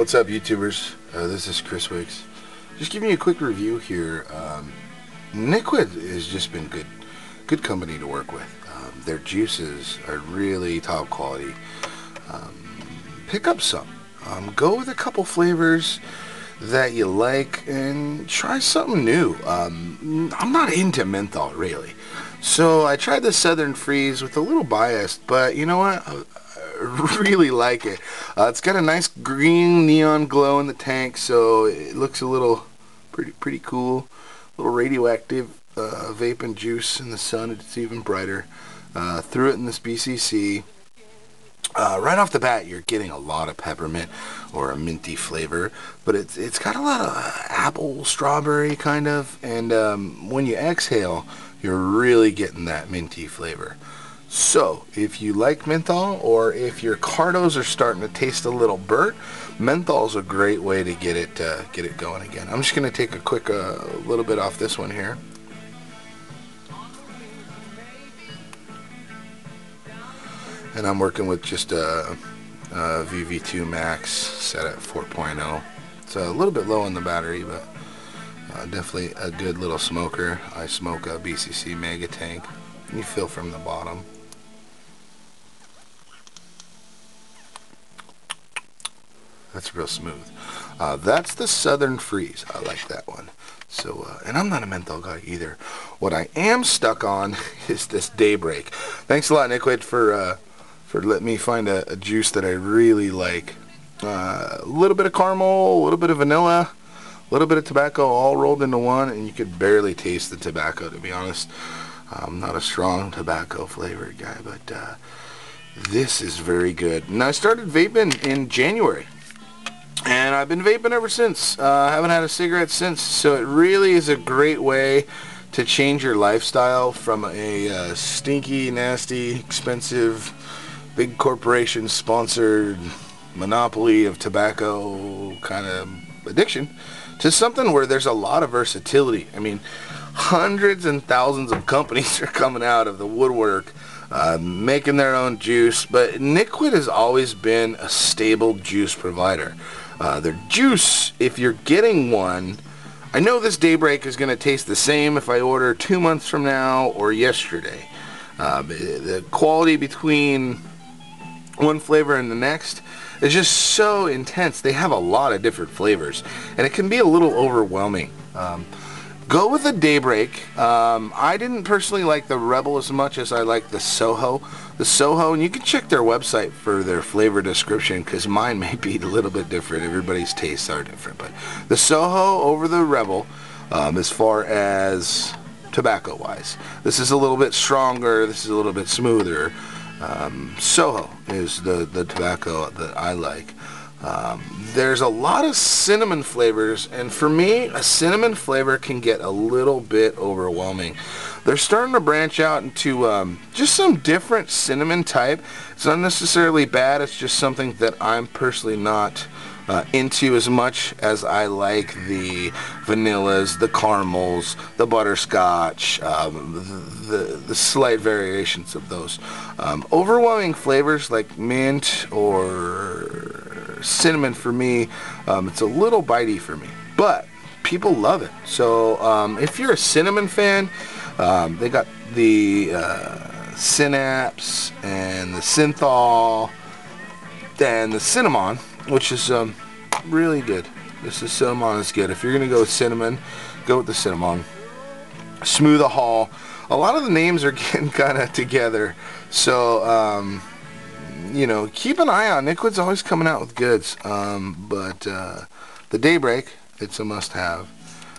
What's up, YouTubers? This is Chris Wixx. Just giving you a quick review here. NicQuid has just been good company to work with. Their juices are really top quality. Pick up some. Go with a couple flavors that you like and try something new. I'm not into menthol really, so I tried the Southern Freeze with a little bias, but you know what? I really like it. It's got a nice green neon glow in the tank, so it looks a little pretty cool. A little radioactive vaping juice in the sun. It's even brighter. Threw it in this BCC. Right off the bat, you're getting a lot of peppermint or a minty flavor, but it's got a lot of apple, strawberry kind of, and when you exhale, you're really getting that minty flavor. So, if you like menthol, or if your cardos are starting to taste a little burnt, menthol is a great way to get it going again. I'm just going to take a quick little bit off this one here. And I'm working with just a VV2 Max set at 4.0. It's a little bit low on the battery, but definitely a good little smoker. I smoke a BCC Mega Tank. You feel from the bottom. That's real smooth. That's the Southern Freeze. I like that one. So, and I'm not a menthol guy either. What I am stuck on is this Daybreak. Thanks a lot, NicQuid, for letting me find a juice that I really like. A little bit of caramel, a little bit of vanilla, a little bit of tobacco, all rolled into one, and you could barely taste the tobacco, to be honest. I'm not a strong tobacco flavored guy, but this is very good. And I started vaping in January, and I've been vaping ever since. I haven't had a cigarette since, so it really is a great way to change your lifestyle from a stinky, nasty, expensive, big corporation sponsored monopoly of tobacco kind of addiction to something where there's a lot of versatility. I mean, hundreds and thousands of companies are coming out of the woodwork making their own juice, but NicQuid has always been a stable juice provider. Their juice, if you're getting one, I know this Daybreak is going to taste the same if I order 2 months from now or yesterday. The quality between one flavor and the next is just so intense. They have a lot of different flavors, and it can be a little overwhelming. Go with the Daybreak. I didn't personally like the Rebel as much as I like the Soho. The Soho, and you can check their website for their flavor description, because mine may be a little bit different. Everybody's tastes are different, but the Soho over the Rebel, as far as tobacco wise, this is a little bit stronger, this is a little bit smoother. Soho is the tobacco that I like. There's a lot of cinnamon flavors, and for me, a cinnamon flavor can get a little bit overwhelming. They're starting to branch out into just some different cinnamon type. It's not necessarily bad, it's just something that I'm personally not into as much as I like the vanillas, the caramels, the butterscotch, the slight variations of those. Overwhelming flavors like mint or cinnamon, for me, it's a little bitey for me, but people love it. So if you're a cinnamon fan, they got the synapse and the sithol and the cinimon, which is really good. This is cinimon is good. If you're gonna go with cinnamon, go with the cinimon. Smoothahol. A lot of the names are getting kind of together, so you know, keep an eye on. NicQuid's always coming out with goods, but the Daybreak, it's a must-have,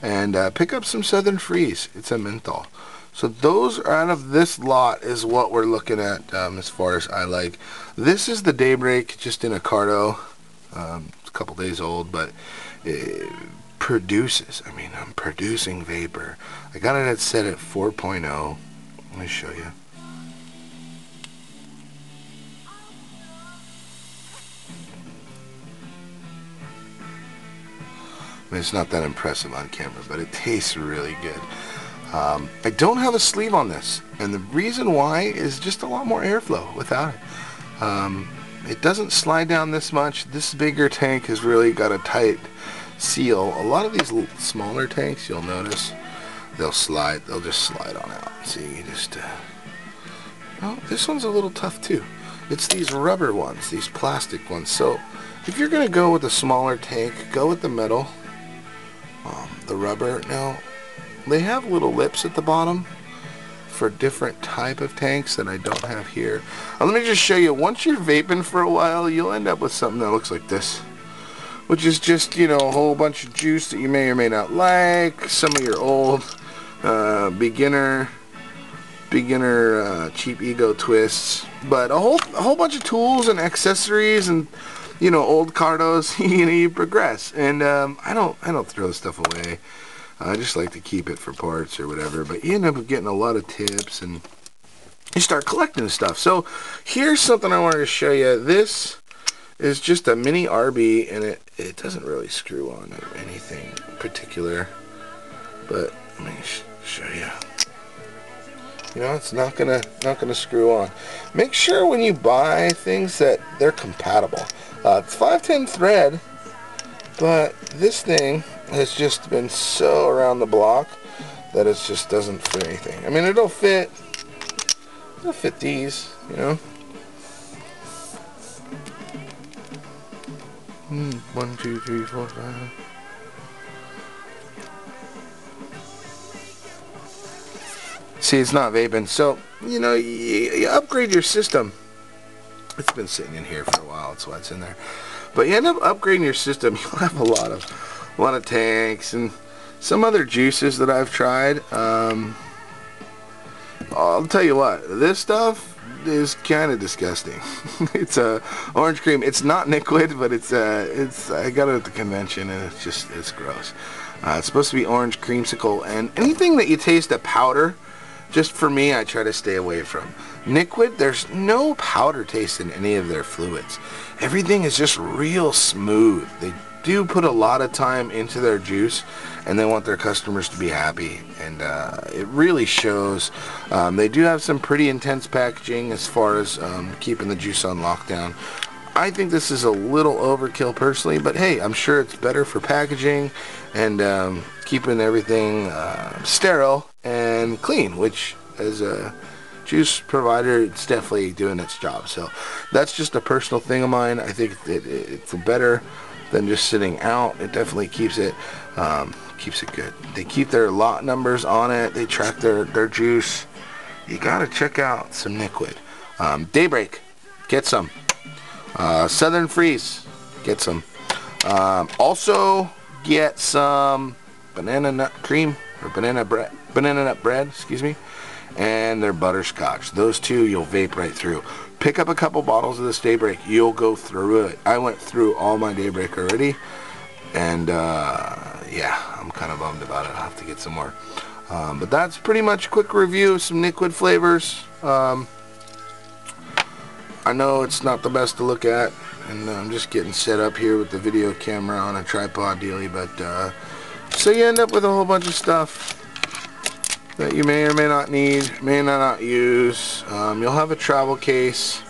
and pick up some Southern Freeze. It's a menthol. So those out of this lot is what we're looking at as far as I like. This is the Daybreak, just in a cardo. It's a couple days old, but it produces. I mean, I'm producing vapor. I got it set at 4.0. Let me show you. I mean, it's not that impressive on camera, but it tastes really good. I don't have a sleeve on this, and the reason why is just a lot more airflow without it. It doesn't slide down this much. This bigger tank has really got a tight seal. A lot of these smaller tanks, you'll notice, they'll just slide on out. See, you just, oh, this one's a little tough too. It's these rubber ones, these plastic ones. So if you're gonna go with a smaller tank, go with the metal, the rubber. Now, they have little lips at the bottom for different type of tanks that I don't have here. Let me just show you. Once you're vaping for a while, you'll end up with something that looks like this, which is just, you know, a whole bunch of juice that you may or may not like. Some of your old beginner cheap ego twists, but a whole bunch of tools and accessories and, you know, old cardos. You know, you progress, and I don't throw stuff away. I just like to keep it for parts or whatever, but you end up getting a lot of tips and you start collecting stuff. So here's something I wanted to show you. This is just a mini RB, and it doesn't really screw on anything particular, but let me show you. You know, it's not gonna screw on. Make sure when you buy things that they're compatible. It's 510 thread, but this thing has just been so around the block that it just doesn't fit anything. I mean, it'll fit these, you know. 1, 2, 3, 4, 5. See, it's not vaping, so you know, you upgrade your system. It's been sitting in here for a while, that's why it's in there. But you end up upgrading your system. You'll have a lot of tanks and some other juices that I've tried. I'll tell you what, this stuff is kind of disgusting. It's orange cream. It's not NicQuid, but I got it at the convention, and it's gross. It's supposed to be orange creamsicle, and anything that you taste a powder, just for me, I try to stay away from. NicQuid, there's no powder taste in any of their fluids. Everything is just real smooth. They do put a lot of time into their juice, and they want their customers to be happy, and it really shows. They do have some pretty intense packaging as far as keeping the juice on lockdown. I think this is a little overkill personally, but hey, I'm sure it's better for packaging and keeping everything sterile and clean, which as a juice provider, it's definitely doing its job. So that's just a personal thing of mine. I think it's better than just sitting out. It definitely keeps it good. They keep their lot numbers on it. They track their juice. You gotta check out some NicQuid. Daybreak, get some. Southern Freeze, get some. Also get some banana nut cream, or banana nut bread, excuse me, and their butterscotch. Those two you'll vape right through. Pick up a couple bottles of this Daybreak. You'll go through it. I went through all my Daybreak already, and yeah, I'm kind of bummed about it. I'll have to get some more. But that's pretty much a quick review of some NicQuid flavors. I know it's not the best to look at, and I'm just getting set up here with the video camera on a tripod dealy, but so you end up with a whole bunch of stuff that you may or may not need, may not use. You'll have a travel case,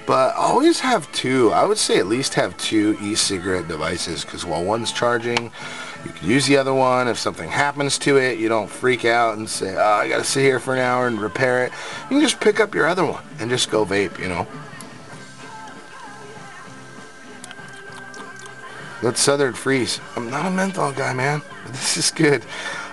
but always have two. I would say at least have two e-cigarette devices, because while one's charging, you can use the other one. If something happens to it, you don't freak out and say, oh, I gotta sit here for an hour and repair it. You can just pick up your other one and just go vape, you know. That's Southern Freeze. I'm not a menthol guy, man, but this is good.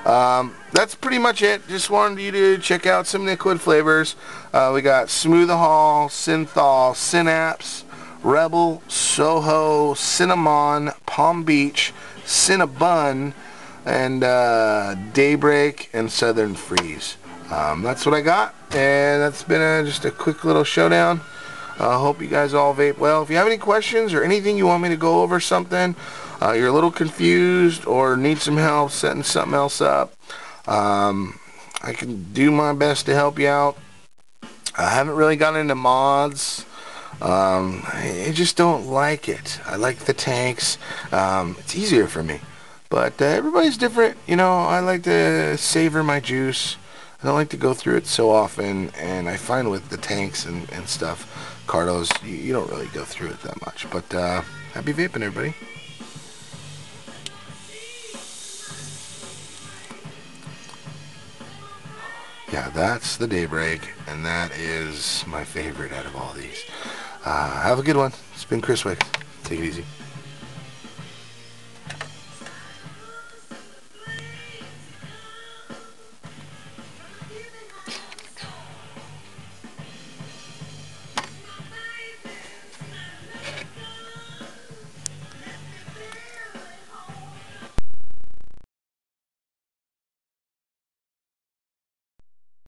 That's pretty much it. Just wanted you to check out some NicQuid flavors. We got smoothahol, synthol, synapse, rebel, soho, cinimon, Palm Beach, cinnabon, and Daybreak and Southern Freeze. That's what I got, and that's been just a quick little showdown. I hope you guys all vape well. If you have any questions or anything you want me to go over something, you're a little confused or need some help setting something else up, I can do my best to help you out. I haven't really gotten into mods. I just don't like it. I like the tanks. It's easier for me. But everybody's different. You know, I like to savor my juice. I don't like to go through it so often, and I find with the tanks and stuff, Cardos, you don't really go through it that much. But happy vaping, everybody. Yeah, that's the Daybreak, and that is my favorite out of all these. Have a good one. It's been Chris Wixx. Take it easy.